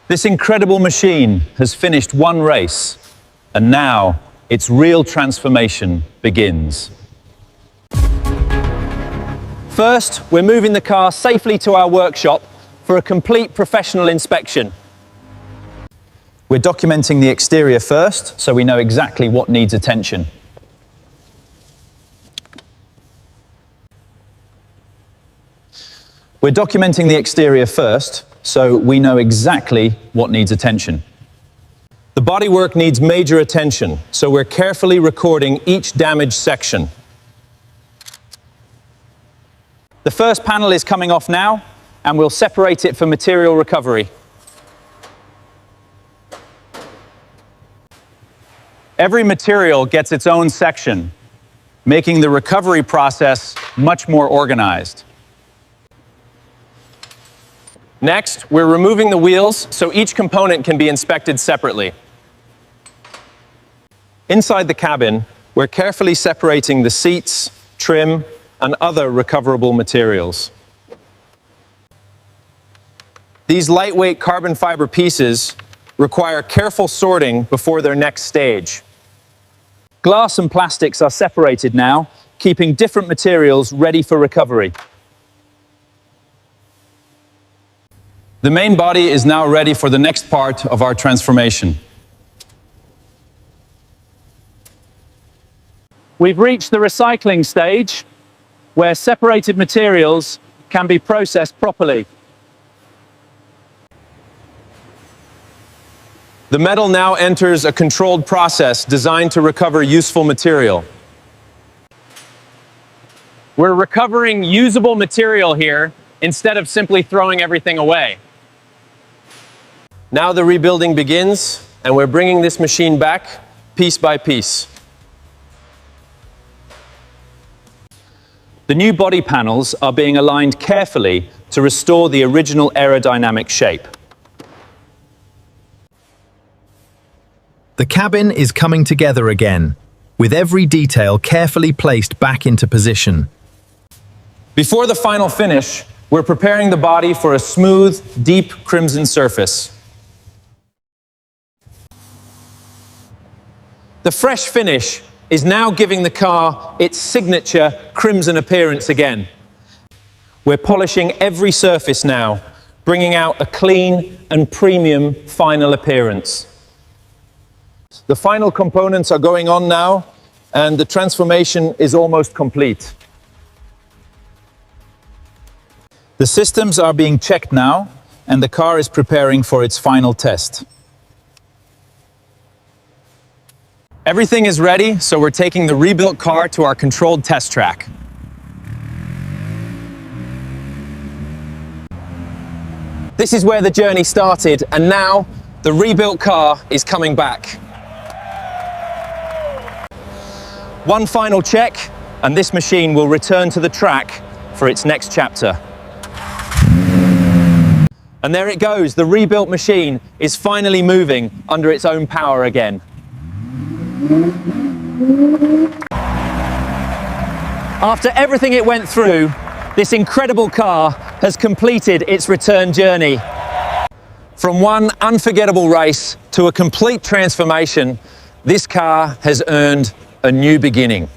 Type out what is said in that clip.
This incredible machine has finished one race, and now its real transformation begins. First, we're moving the car safely to our workshop for a complete professional inspection. We're documenting the exterior first, so we know exactly what needs attention. We're documenting the exterior first, so we know exactly what needs attention. The bodywork needs major attention, so we're carefully recording each damaged section. The first panel is coming off now, and we'll separate it for material recovery. Every material gets its own section, making the recovery process much more organized. Next, we're removing the wheels so each component can be inspected separately. Inside the cabin, we're carefully separating the seats, trim, and other recoverable materials. These lightweight carbon fiber pieces require careful sorting before their next stage. Glass and plastics are separated now, keeping different materials ready for recovery. The main body is now ready for the next part of our transformation. We've reached the recycling stage, where separated materials can be processed properly. The metal now enters a controlled process designed to recover useful material. We're recovering usable material here instead of simply throwing everything away. Now the rebuilding begins, and we're bringing this machine back piece by piece. The new body panels are being aligned carefully to restore the original aerodynamic shape. The cabin is coming together again, with every detail carefully placed back into position. Before the final finish, we're preparing the body for a smooth, deep crimson surface. The fresh finish is now giving the car its signature crimson appearance again. We're polishing every surface now, bringing out a clean and premium final appearance. The final components are going on now, and the transformation is almost complete. The systems are being checked now, and the car is preparing for its final test. Everything is ready, so we're taking the rebuilt car to our controlled test track. This is where the journey started, and now the rebuilt car is coming back. One final check, and this machine will return to the track for its next chapter. And there it goes, the rebuilt machine is finally moving under its own power again. After everything it went through, this incredible car has completed its return journey. From one unforgettable race to a complete transformation, this car has earned a new beginning.